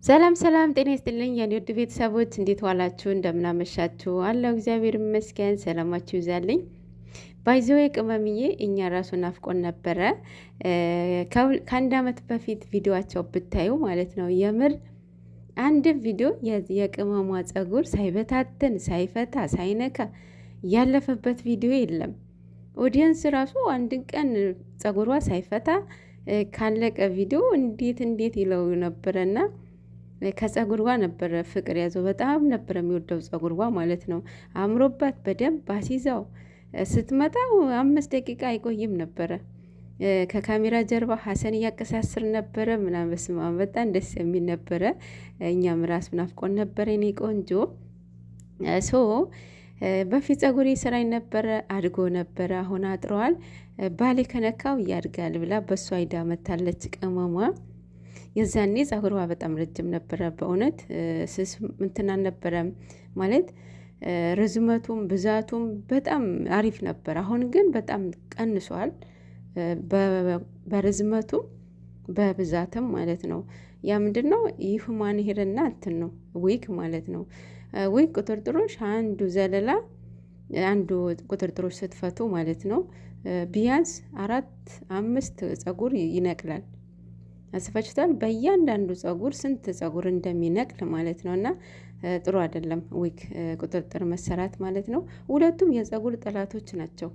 ሰላም ሰላም፣ ጤና ይስጥልኝ የኔ ውድ ቤተሰቦች፣ እንዴት ዋላችሁ? እንደምናመሻችሁ አለው። እግዚአብሔር ይመስገን። ሰላማችሁ ይዛልኝ። ባይዘዌ ቅመምዬ እኛ ራሱ ናፍቆን ነበረ። ከአንድ አመት በፊት ቪዲዮቸው ብታዩ ማለት ነው የምር አንድ ቪዲዮ የቅመሟ ጸጉር ሳይበታትን ሳይፈታ ሳይነካ ያለፈበት ቪዲዮ የለም። ኦዲየንስ ራሱ አንድ ቀን ጸጉሯ ሳይፈታ ካለቀ ቪዲዮ እንዴት ይለው ነበረና ከጸጉርዋ ነበረ ፍቅር ያዘው። በጣም ነበረ የሚወደው ጸጉርዋ ማለት ነው። አምሮባት በደንብ አሲዛው ስትመጣ 5 ደቂቃ አይቆይም ነበረ። ከካሜራ ጀርባ ሀሰን እያቀሳስር ነበረ ምናምን። በስመ አብ በጣም ደስ የሚል ነበረ። እኛም ራስ ናፍቆን ነበረ። እኔ ቆንጆ ሶ በፊት ጸጉሬ ስራኝ ነበረ፣ አድጎ ነበረ። አሁን አጥረዋል። ባሌ ከነካው ያድጋል ብላ በሷ አይዳ መታለች ቅመሟ። የዛኔ ጸጉሯ በጣም ረጅም ነበረ። በእውነት ስስ እንትን አልነበረም ማለት ርዝመቱም ብዛቱም በጣም አሪፍ ነበር። አሁን ግን በጣም ቀንሷል፣ በርዝመቱም በብዛትም ማለት ነው። ያ ምንድን ነው? ይህ ማን ሄደና እንትን ነው ዊክ ማለት ነው። ዊክ ቁጥርጥሮች አንዱ ዘለላ አንዱ ቁጥርጥሮች ስትፈቱ ማለት ነው ቢያንስ 4-5 ጸጉር ይነቅላል። አስፈጭቷል። በእያንዳንዱ ጸጉር ስንት ጸጉር እንደሚነቅል ማለት ነው። እና ጥሩ አይደለም ዊክ ቁጥጥር መሰራት ማለት ነው። ሁለቱም የጸጉር ጠላቶች ናቸው።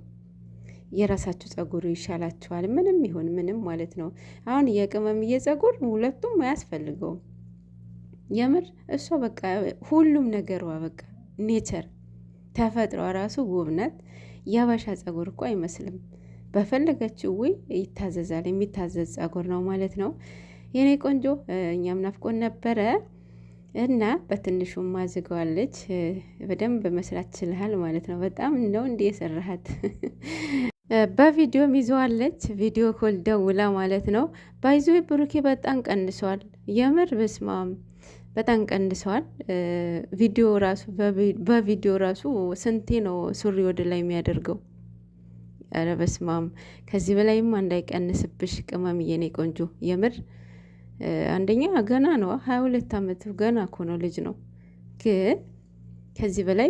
የራሳችሁ ጸጉር ይሻላችኋል፣ ምንም ይሁን ምንም ማለት ነው። አሁን የቅመምዬ ጸጉር ሁለቱም አያስፈልገውም። የምር እሷ በቃ ሁሉም ነገሯ በቃ ኔቸር ተፈጥሯ ራሱ ውብ ናት። የአበሻ ጸጉር እኮ አይመስልም። በፈለገችው ወይ ይታዘዛል። የሚታዘዝ ጸጉር ነው ማለት ነው። የኔ ቆንጆ እኛም ናፍቆን ነበረ እና በትንሹም ማዝገዋለች። በደንብ መስራት ችልሃል ማለት ነው። በጣም ነው እንዴ የሰራሃት። በቪዲዮም ይዘዋለች። ቪዲዮ ኮል ደውላ ማለት ነው። ባይዞ ብሩኬ በጣም ቀንሷል። የምር በስማም በጣም ቀንሷል። ቪዲዮ ራሱ በቪዲዮ ራሱ ስንቴ ነው ሱሪ ወደ ላይ የሚያደርገው? ኧረ በስማም ከዚህ በላይም እንዳይቀንስብሽ ቅመም የኔ ቆንጆ። የምር አንደኛ ገና ነው 22 ዓመት ገና እኮ ነው ልጅ ነው። ግን ከዚህ በላይ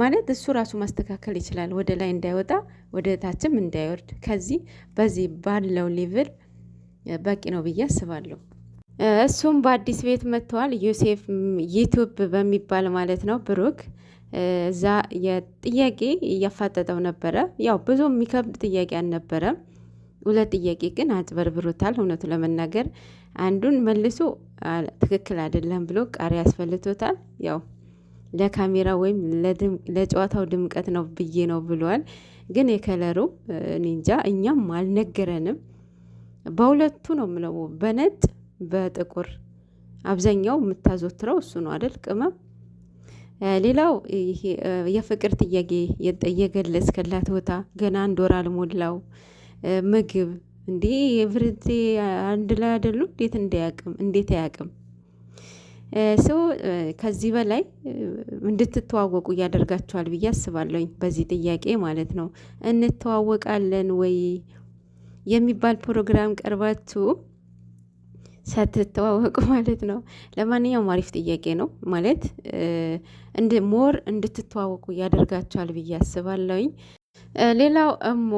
ማለት እሱ ራሱ ማስተካከል ይችላል። ወደ ላይ እንዳይወጣ ወደ ታችም እንዳይወርድ ከዚህ በዚህ ባለው ሌቭል በቂ ነው ብዬ አስባለሁ። እሱም በአዲስ ቤት መጥተዋል። ዮሴፍ ዩቲዩብ በሚባል ማለት ነው። ብሩክ እዛ የጥያቄ እያፋጠጠው ነበረ። ያው ብዙ የሚከብድ ጥያቄ አልነበረም። 2 ጥያቄ ግን አጭበርብሮታል። እውነቱ ለመናገር አንዱን መልሶ ትክክል አይደለም ብሎ ቃሪያ ያስፈልቶታል። ያው ለካሜራ ወይም ለጨዋታው ድምቀት ነው ብዬ ነው ብሏል። ግን የከለሩ ኒንጃ እኛም አልነገረንም። በሁለቱ ነው ምለው፣ በነጭ በጥቁር አብዛኛው የምታዘወትረው እሱ ነው አይደል ቅመም። ሌላው ይሄ የፍቅር ጥያቄ የገለጽክላት ቦታ ገና 1 ወር አልሞላው ምግብ እንዴ የፍርቴ አንድ ላይ አይደሉ? እንዴት አያውቅም ሰው ከዚህ በላይ እንድትተዋወቁ እያደርጋቸዋል ብዬ አስባለሁኝ። በዚህ ጥያቄ ማለት ነው። እንተዋወቃለን ወይ የሚባል ፕሮግራም ቀርባችሁ ሳትተዋወቁ ማለት ነው። ለማንኛውም አሪፍ ጥያቄ ነው ማለት ሞር እንድትተዋወቁ ያደርጋቸዋል ብዬ አስባለሁኝ። ሌላው እሞ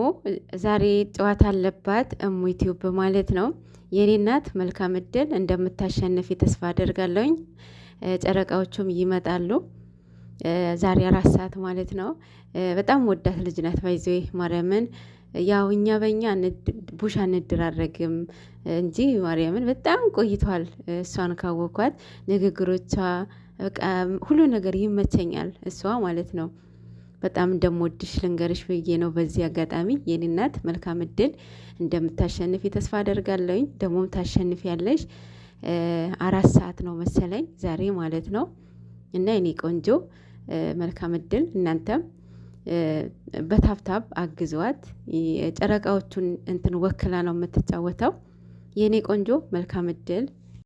ዛሬ ጨዋታ አለባት እሞ ዩቲዩብ ማለት ነው። የኔ እናት መልካም እድል፣ እንደምታሸንፍ ተስፋ አደርጋለሁኝ። ጨረቃዎቹም ይመጣሉ ዛሬ 4 ሰዓት ማለት ነው። በጣም ወዳት ልጅ ናት። ባይዘ ማርያምን ያው እኛ በእኛ ቡሽ አንድራረግም እንጂ ማርያምን በጣም ቆይቷል። እሷን ካወኳት ንግግሮቿ ሁሉ ነገር ይመቸኛል። እሷ ማለት ነው። በጣም እንደምወድሽ ልንገርሽ ብዬ ነው በዚህ አጋጣሚ። የኔ እናት መልካም እድል፣ እንደምታሸንፊ ተስፋ አደርጋለሁኝ። ደግሞም ታሸንፊ ያለሽ 4 ሰዓት ነው መሰለኝ ዛሬ ማለት ነው። እና የኔ ቆንጆ መልካም እድል። እናንተም በታብታብ አግዟት። ጨረቃዎቹን እንትን ወክላ ነው የምትጫወተው። የኔ ቆንጆ መልካም እድል።